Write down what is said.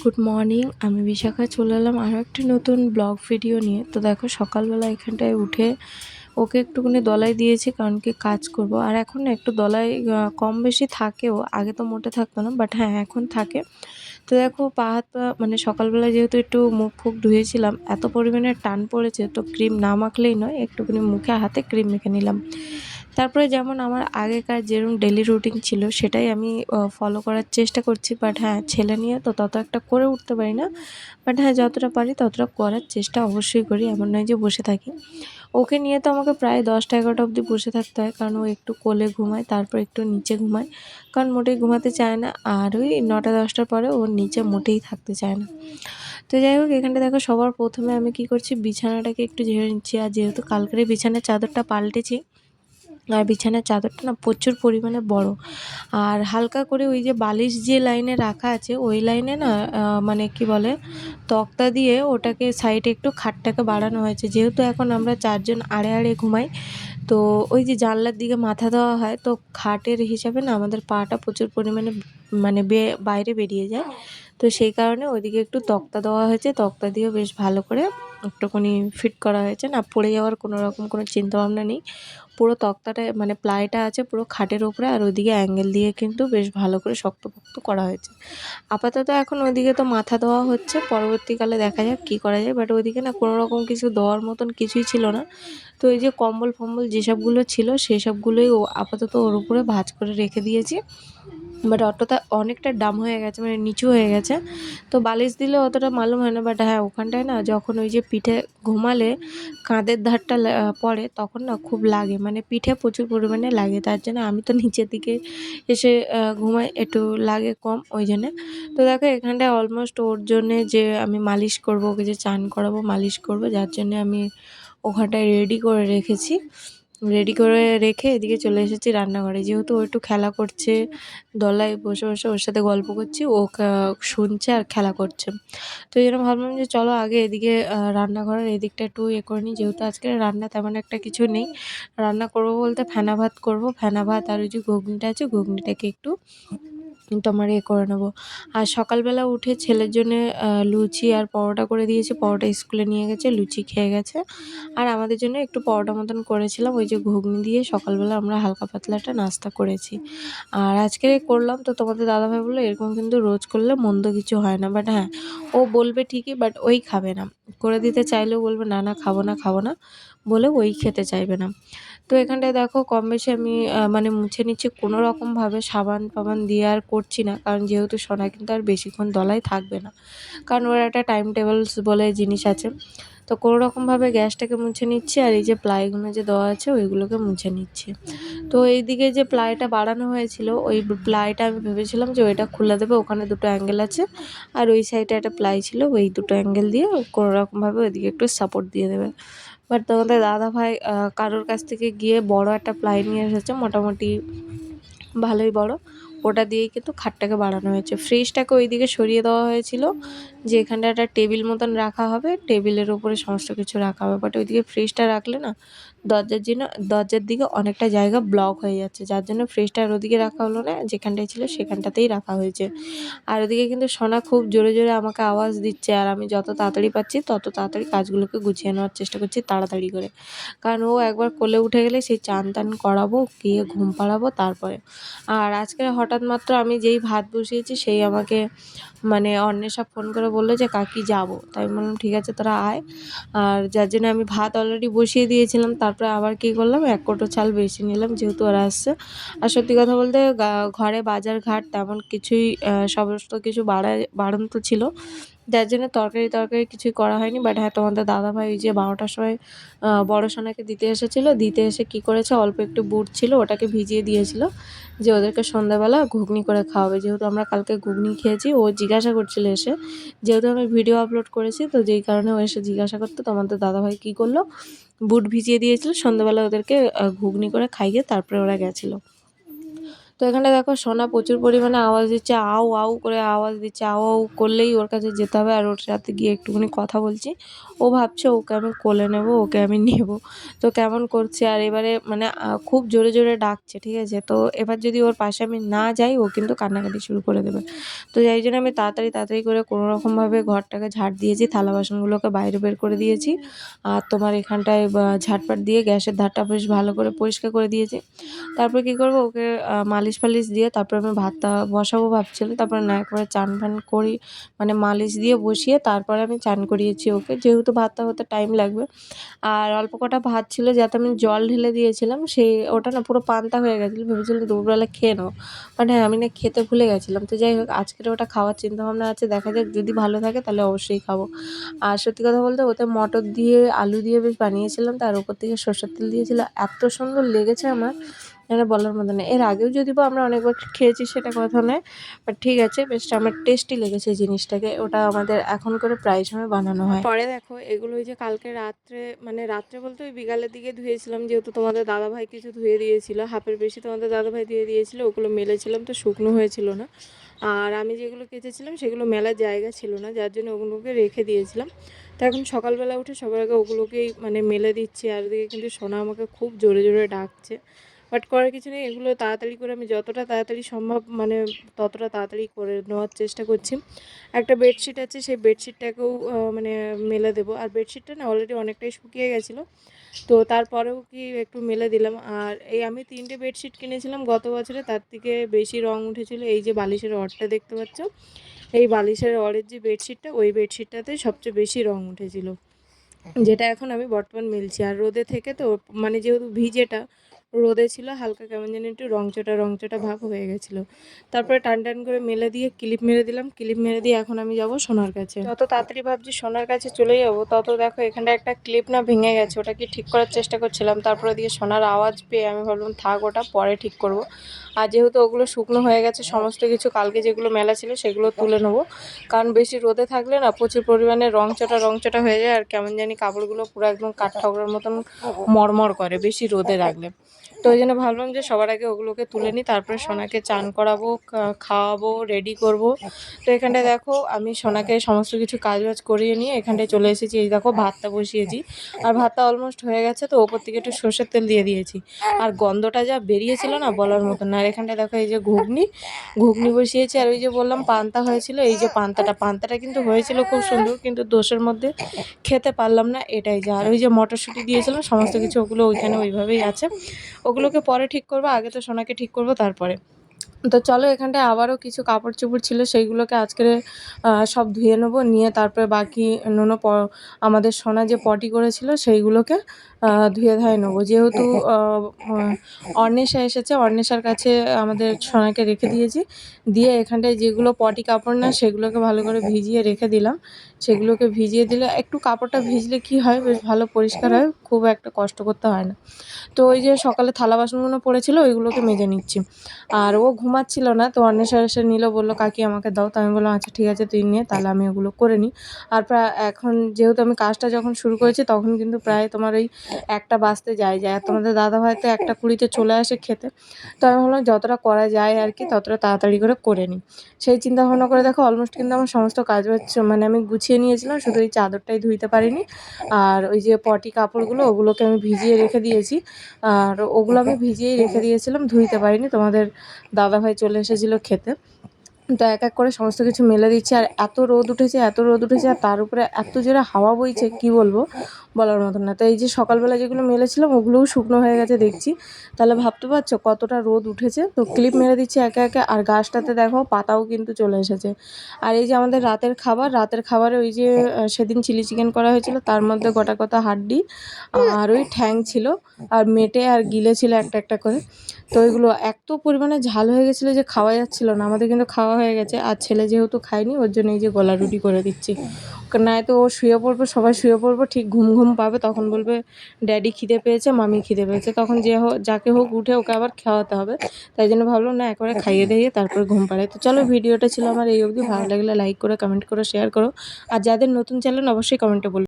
Good morning. আমি বিশাখা চলে এলাম আরও একটি নতুন ব্লগ ভিডিও নিয়ে। তো দেখো সকালবেলা এখানটায় উঠে ওকে একটুখানি দলাই দিয়েছি, কারণ কি কাজ করব। আর এখন না একটু দলাই কম বেশি থাকেও, আগে তো মোটে থাকতো না, বাট হ্যাঁ এখন থাকে। তো দেখো পা হাত পা মানে সকালবেলা যেহেতু একটু মুখ ফুক ধুয়েছিলাম, এত পরিমাণে টান পড়েছে, তো ক্রিম না মাখলেই নয়, একটুখানি মুখে হাতে ক্রিম মেখে নিলাম। তারপরে যেমন আমার আগেকার যেরকম ডেলি রুটিন ছিল সেটাই আমি ফলো করার চেষ্টা করছি। বাট হ্যাঁ, ছেলে নিয়ে তো তত একটা করে উঠতে পারি না, বাট হ্যাঁ যতটা পারি ততটা করার চেষ্টা অবশ্যই করি, এমন নয় যে বসে থাকি। ওকে নিয়ে তো আমাকে প্রায় 10টা 11টা অবধি বসে থাকতে হয়, কারণ ও একটু কোলে ঘুমায়, তারপর একটু নিচে ঘুমায়, কারণ মোটেই ঘুমাতে চায় না। আর ওই 9টা 10টার পরে ওর নিচে মোটেই থাকতে চায় না। তো যাই হোক, এখানটা দেখো সবার প্রথমে আমি কি করছি, বিছানাটাকে একটু ঝেড়ে নিচ্ছি। আর যেহেতু কালকের বিছানার চাদরটা পাল্টেছি, আর বিছানার চাদরটা না প্রচুর পরিমাণে বড়, আর হালকা করে ওই যে বালিশ যে লাইনে রাখা আছে ওই লাইনে না মানে কি বলে, তক্তা দিয়ে ওটাকে সাইডে একটু খাটটাকে বাড়ানো হয়েছে। যেহেতু এখন আমরা 4জন আড়ে আড়ে ঘুমাই, তো ওই যে জানলার দিকে মাথা দেওয়া হয়, তো খাটের হিসাবে না আমাদের পাটা প্রচুর পরিমাণে মানে বাইরে বেরিয়ে যায়। তো সেই কারণে ওইদিকে একটু তক্তা দেওয়া হয়েছে, তক্তা দিয়েও বেশ ভালো করে একটুখানি ফিট করা হয়েছে, না পড়ে যাওয়ার কোনো রকম কোনো চিন্তাভাবনা নেই। পুরো তক্তাটা মানে প্লাইটা আছে পুরো খাটের উপরে, আর ওইদিকে অ্যাঙ্গেল দিয়ে কিন্তু বেশ ভালো করে শক্তপোক্ত করা হয়েছে। আপাতত এখন ওইদিকে তো মাথা দেওয়া হচ্ছে, পরবর্তীকালে দেখা যাক কী করা যায়। বাট ওইদিকে না কোনো রকম কিছু দেওয়ার মতন কিছুই ছিল না। তো এই যে কম্বল ফম্বল যেসবগুলো ছিল সেই সবগুলোই ও আপাতত ওর উপরে ভাঁজ করে রেখে দিয়েছি। বাট অতটা অনেকটা ডাম হয়ে গেছে, মানে নিচু হয়ে গেছে, তো বালিশ দিলে অতটা মালুম হয় না। বাট হ্যাঁ, ওখানটায় না যখন ওই যে পিঠে ঘুমালে কাঁধের ধারটা পড়ে, তখন না খুব লাগে, মানে পিঠে প্রচুর পরিমাণে লাগে। তার জন্য আমি তো নিচের দিকে এসে ঘুমাই, একটু লাগে কম ওই জন্যে। তো দেখো এখানটায় অলমোস্ট ওর জন্যে যে আমি মালিশ করব, ওকে যে চান করাবো মালিশ করব, যার জন্যে আমি ওখানটায় রেডি করে রেখেছি। রেডি করে রেখে এদিকে চলে এসেছি রান্নাঘরে। যেহেতু ও একটু খেলা করছে, দোলায় বসে বসে ওর সাথে গল্প করছি, ও শুনছে আর খেলা করছে। তো এই জন্য ভাবলাম যে চলো আগে এদিকে রান্নাঘরের এদিকটা একটু করে নিই। যেহেতু আজকে রান্না তেমন একটা কিছু নেই, রান্না করবো বলতে ফেনা ভাত করবো, ফেনা ভাত আর ওই যে ঘুগনিটা আছে ঘুগনিটাকে একটু তোমার করে নেবো। আর সকালবেলা উঠে ছেলের জন্যে লুচি আর পরোটা করে দিয়েছি, পরোটা স্কুলে নিয়ে গেছে, লুচি খেয়ে গেছে। আর আমাদের জন্য একটু পরোটা মতন করেছিলাম, ওই যে ঘুগনি দিয়ে সকালবেলা আমরা হালকা পাতলা একটা নাস্তা করেছি। আর আজকে করলাম, তো তোমাদের দাদাভাই বললো এরকম কিন্তু রোজ করলে মন্দ কিছু হয় না। বাট হ্যাঁ, ও বলবে ঠিকই, বাট ওই খাবে না। করে দিতে চাইলেও বলবে না না খাবো না খাবো না বলে ওই খেতে চাইবে না। তো এখানটায় দেখো কম বেশি আমি মানে মুছে নিচ্ছি, কোনো রকমভাবে সাবান ফাবান দিয়ে আর করছি না, কারণ যেহেতু সোনা কিন্তু আর বেশিক্ষণ দলায় থাকবে না, কারণ ওর একটা টাইম টেবিলস বলে জিনিস আছে। তো কোনো রকমভাবে গ্যাসটাকে মুছে নিচ্ছি, আর এই যে প্লাইগুলো যে দেওয়া আছে ওইগুলোকে মুছে নিচ্ছি। তো এইদিকে যে প্লাইটা বাড়ানো হয়েছিল, ওই প্লাইটা আমি ভেবেছিলাম যে ওইটা খুলে দেবে, ওখানে দুটো অ্যাঙ্গেল আছে, আর ওই সাইডে একটা প্লাই ছিল, ওই দুটো অ্যাঙ্গেল দিয়ে কোনো রকমভাবে ওইদিকে একটু সাপোর্ট দিয়ে দেবে। বাট তোমাদের দাদাভাই কারোর কাছ থেকে গিয়ে বড় একটা প্লাই নিয়ে এসেছে, মোটামুটি ভালোই বড়। ওটা দিয়েই কিন্তু খাটটাকে বাড়ানো হয়েছে। ফ্রিজটাকে ওইদিকে সরিয়ে দেওয়া হয়েছিল, যে এখানটা একটা টেবিল মতন রাখা হবে, টেবিলের উপরে সমস্ত কিছু রাখা হবে। বাট ওইদিকে ফ্রিজটা রাখলে না দরজার দিকে অনেকটা জায়গা ব্লক হয়ে যাচ্ছে, যার জন্য ফ্রিজটা আর ওদিকে রাখা হলো না, যেখানটায় ছিল সেখানটাতেই রাখা হয়েছে। আর ওদিকে কিন্তু সোনা খুব জোরে জোরে আমাকে আওয়াজ দিচ্ছে, আর আমি যত তাড়াতাড়ি পাচ্ছি তত তাড়াতাড়ি কাজগুলোকে গুছিয়ে নেওয়ার চেষ্টা করছি তাড়াতাড়ি করে, কারণ ও একবার কোলে উঠে গেলে সেই চান টান করাবো, গিয়ে ঘুম পাড়াবো তারপরে। আর আজকে হঠাৎ মাত্র আমি যেই ভাত বসিয়েছি সেই আমাকে মানে অন্বেষা ফোন করে বললো যে কাকি যাবো, তাই আমি বললাম ঠিক আছে তোরা আয়। আর যার জন্য আমি ভাত অলরেডি বসিয়ে দিয়েছিলাম, তারপরে আবার কী করলাম, 1 কোটো চাল বেশি নিলাম যেহেতু ওরা আসছে। আর সত্যি কথা বলতে ঘরে বাজার ঘাট তেমন কিছুই সমস্ত কিছু বাড়ন্ত ছিল, যার জন্য তরকারি কিছুই করা হয়নি। বাট হ্যাঁ, তোমাদের দাদাভাই ওই যে 12টার সময় বড় সোনাকে দিতে এসেছিলো, দিতে এসে কী করেছে, অল্প একটু বুট ছিল ওটাকে ভিজিয়ে দিয়েছিল, যে ওদেরকে সন্ধ্যাবেলা ঘুগনি করে খাওয়াবে। যেহেতু আমরা কালকে ঘুগনি খেয়েছি, ও জিজ্ঞাসা করছিল এসে, যেহেতু আমি ভিডিও আপলোড করেছি, তো যেই কারণে ও এসে জিজ্ঞাসা করতো তোমাদের দাদাভাই কী করলো, বুট ভিজিয়ে দিয়েছিল, সন্ধ্যাবেলা ওদেরকে ঘুগনি করে খাইয়ে তারপরে ওরা গেছিলো। তো এখানে দেখো সোনা প্রচুর পরিমাণে আওয়াজ দিচ্ছে, আউ আউ করে আওয়াজ দিচ্ছে, আউ আউ করলেই ওর কাছে যেতে হবে। আর ওর সাথে গিয়ে একটুখানি কথা বলছি। ও ভাবছে ওকে আমি কোলে নেব, ওকে আমি নেব। তো কেমন করছে, আর এবারে মানে খুব জোরে জোরে ডাকছে, ঠিক আছে। তো এবার যদি ওর পাশে আমি না যাই ও কিন্তু কান্নাকাটি শুরু করে দেবে। তো যাই জন্য আমি তাড়াতাড়ি তাড়াতাড়ি করে কোনোরকমভাবে ঘরটাকে ঝাড় দিয়েছি, থালা বাসনগুলোকে বাইরে বের করে দিয়েছি। আর তোমার এখানটায় ঝাড়পাট দিয়ে গ্যাসের ধারটা বেশ ভালো করে পরিষ্কার করে দিয়েছি। তারপর কি করব, ওকে মালিশ ফালিশ দিয়ে তারপরে আমি ভাতটা বসাবো ভাবছিলাম। তারপরে না করে চান ফান করি, মানে মালিশ দিয়ে বসিয়ে তারপরে আমি চান করিয়েছি ওকে, যেহেতু ভাতটা হতে টাইম লাগবে। আর অল্প কটা ভাত ছিল যাতে আমি জল ঢেলে দিয়েছিলাম, সেই ওটা না পুরো পান্তা হয়ে গেছিলো। ভেবেছিলাম দুপুরবেলা খেয়ে নেবো, বাট হ্যাঁ আমি না খেতে ভুলে গেছিলাম। তো যাই হোক আজকের ওটা খাওয়ার চিন্তাভাবনা আছে, দেখা যাক যদি ভালো থাকে তাহলে অবশ্যই খাবো। আর সত্যি কথা বলতে ওতে মটর দিয়ে আলু দিয়ে বেশ বানিয়েছিলাম, তার উপর থেকে সর্ষের তেল দিয়েছিল, এত সুন্দর লেগেছে আমার, এটা বলার মতো না। এর আগেও যদি বা আমরা অনেকবার খেয়েছি সেটা কথা নয়, বাট ঠিক আছে বেশ আমার টেস্টি লেগেছে জিনিসটাকে। ওটা আমাদের এখন করে প্রায় সময় বানানো হয়। পরে দেখো এগুলো ওই যে কালকে রাত্রে, মানে রাত্রে বলতে ওই বিকালের দিকে ধুয়েছিলাম, যেহেতু তোমাদের দাদাভাই কিছু ধুয়ে দিয়েছিল, হাফের বেশি তোমাদের দাদাভাই ধুয়ে দিয়েছিল, ওগুলো মেলেছিলাম তো শুকনো হয়েছিল না। আর আমি যেগুলো কেচেছিলাম সেগুলো মেলার জায়গা ছিল না, যার জন্য ওগুলোকে রেখে দিয়েছিলাম। তো এখন সকালবেলা উঠে সবার আগে ওগুলোকেই মানে মেলে দিচ্ছি। আর দিকে কিন্তু সোনা আমাকে খুব জোরে জোরে ডাকছে, বাট করার কিছু নেই, এগুলো তাড়াতাড়ি করে আমি যতটা তাড়াতাড়ি সম্ভব মানে ততটা তাড়াতাড়ি করে নেওয়ার চেষ্টা করছি। একটা বেডশিট আছে, সেই বেডশিটটাকেও মানে মেলে দেবো। আর বেডশিটটা না অলরেডি অনেকটাই শুকিয়ে গেছিলো, তো তারপরেও কি একটু মেলে দিলাম। আর এই আমি 3টে বেডশিট কিনেছিলাম গত বছরে, তার থেকে বেশি রং উঠেছিল। এই যে বালিশের রডটা দেখতে পাচ্ছ, এই বালিশের রডের যে বেডশিটটা, ওই বেডশিটটাতে সবচেয়ে বেশি রং উঠেছিল, যেটা এখন আমি বর্তমান মিলছি। আর রোদে থেকে তো মানে যেহেতু ভিজেটা রোদে ছিল, হালকা কেমন যেন একটু রংচটা ভাব হয়ে গেছিলো। তারপরে টান টান করে মেলে দিয়ে ক্লিপ মেরে দিলাম, ক্লিপ মেরে দিয়ে এখন আমি যাব সোনার কাছে। যত তাড়াতাড়ি ভাবছি সোনার কাছে চলে যাবো, তত দেখো এখানটা একটা ক্লিপ না ভেঙে গেছে, ওটা কি ঠিক করার চেষ্টা করছিলাম। তারপরে দিয়ে সোনার আওয়াজ পেয়ে আমি ভাবলাম থাক ওটা পরে ঠিক করব। আর যেহেতু ওগুলো শুকনো হয়ে গেছে সমস্ত কিছু, কালকে যেগুলো মেলা ছিল সেগুলো তুলে নেবো, কারণ বেশি রোদে থাকলে না প্রচুর পরিমাণে রংচটা হয়ে যায়, আর কেমন জানি কাপড়গুলো পুরো একদম কাঠঠোকরার মতন মরমর করে বেশি রোদে রাখলে। তো ওই জন্য ভাবলাম যে সবার আগে ওগুলোকে তুলে নিই, তারপরে সোনাকে চান করাবো, খাওয়াবো, রেডি করব। তো এখানটায় দেখো আমি সোনাকে সমস্ত কিছু কাজবাজ করিয়ে নিয়ে এখানটায় চলে এসেছি। এই দেখো ভাতটা বসিয়েছি, আর ভাতটা অলমোস্ট হয়ে গেছে, তো ওপর থেকে একটু সর্ষের তেল দিয়ে দিয়েছি। আর গন্ধটা যা বেরিয়েছিল না বলার মতন না। আর এখানটায় দেখো এই যে ঘুগনি বসিয়েছি, আর ওই যে বললাম পান্তা হয়েছিল, এই যে পান্তাটা কিন্তু হয়েছিল খুব সুন্দর, কিন্তু দোষের মধ্যে খেতে পারলাম না, এটাই যা। আর ওই যে মটরশুঁটি দিয়েছিলাম সমস্ত কিছু, ওগুলো ওইখানে ওইভাবেই আছে, ওগুলোকে পরে ঠিক করবো, আগে তো সোনাকে ঠিক করবো তারপরে। তো চলো এখানটায় আবারও কিছু কাপড় চোপড় ছিল, সেইগুলোকে আজকে সব ধুয়ে নেবো, নিয়ে তারপরে বাকি অন্যান্য আমাদের সোনা যে পটি করেছিল সেইগুলোকে ধুয়ে ধায়ে নেবো। যেহেতু অর্ণেশা এসেছে, অর্ণেশার কাছে আমাদের সোনাকে রেখে দিয়েছি, দিয়ে এখানটায় যেগুলো পটি কাপড় না সেগুলোকে ভালো করে ভিজিয়ে রেখে দিলাম। সেগুলোকে ভিজিয়ে দিলে একটু কাপড়টা ভিজলে কি হয়, বেশ ভালো পরিষ্কার হয়, খুব একটা কষ্ট করতে হয় না। তো ওই যে সকালে থালা বাসনগুলো পড়েছিল ওইগুলোকে মেজে নিচ্ছি। আর ও ঘুমাচ্ছিল না, তো অন্বেষা এসে নিল, বললো কাকি আমাকে দাও। তো আমি বললাম আচ্ছা ঠিক আছে তুই নিয়ে, তাহলে আমি ওগুলো করে নিই। আর প্রায় এখন যেহেতু আমি কাজটা যখন শুরু করেছি তখন কিন্তু প্রায় তোমার ওই 1টা বাজতে যায়, আর তোমাদের দাদাভাই তো 1টা 20-তে চলে আসে খেতে। তো আমি বললাম যতটা করা যায় আর কি ততটা তাড়াতাড়ি করে নিই। সেই চিন্তা ভাবনা করে দেখো অলমোস্ট কিন্তু আমার সমস্ত কাজ মানে আমি গুছিয়ে নিয়েছিলাম, শুধু এই চাদরটাই ধুইতে পারিনি। আর ওই যে পটি কাপড়গুলো ওগুলোকে আমি ভিজিয়ে রেখে দিয়েছি, আর ওগুলো আমি ভিজিয়েই রেখে দিয়েছিলাম, ধুইতে পারিনি। তোমাদের দাদাভাই চলে এসেছিলো খেতে, তো এক এক করে সমস্ত কিছু মেলে দিচ্ছি। আর এত রোদ উঠেছে, আর তার উপরে এত জোরে হাওয়া বইছে কি বলবো, বলার মতন না। তো এই যে সকালবেলা যেগুলো মেলেছিলাম ওগুলোও শুকনো হয়ে গেছে দেখছি, তাহলে ভাবতে পারছো কতটা রোদ উঠেছে। তো ক্লিপ মেরে দিচ্ছি একে একে। আর গাছটাতে দেখো পাতাও কিন্তু চলে এসেছে। আর এই যে আমাদের রাতের খাবারে ওই যে সেদিন চিলি চিকেন করা হয়েছিল, তার মধ্যে গোটা কথা হাড্ডি আর ওই ঠ্যাং ছিল, আর মেটে আর গিলে ছিল একটা একটা করে। তো ওইগুলো এত পরিমাণে ঝাল হয়ে গেছিলো যে খাওয়া যাচ্ছিলো না। আমাদের কিন্তু খাওয়া হয়ে গেছে, আর ছেলে যেহেতু খায়নি ওর জন্য এই যে গলা রুটি করে দিচ্ছি। নয়তো ও শুয়ে পড়বো, সবাই শুয়ে পড়বো, ঠিক ঘুম পাবে, তখন বলবে ড্যাডি খিদে পেয়েছে, মামি খিদে পেয়েছে, তখন যাকে হোক উঠে ওকে আবার খাওয়াতে হবে। তাই জন্য ভাবলাম না একবারে খাইয়ে দিয়ে তারপর ঘুম পাড়াই। তো চলো ভিডিওটা ছিল আমার এই অবধি, ভালো লাগলে লাইক করো, কমেন্ট করো, শেয়ার করো। আর যাদের নতুন চ্যানেল অবশ্যই কমেন্টে বলবে।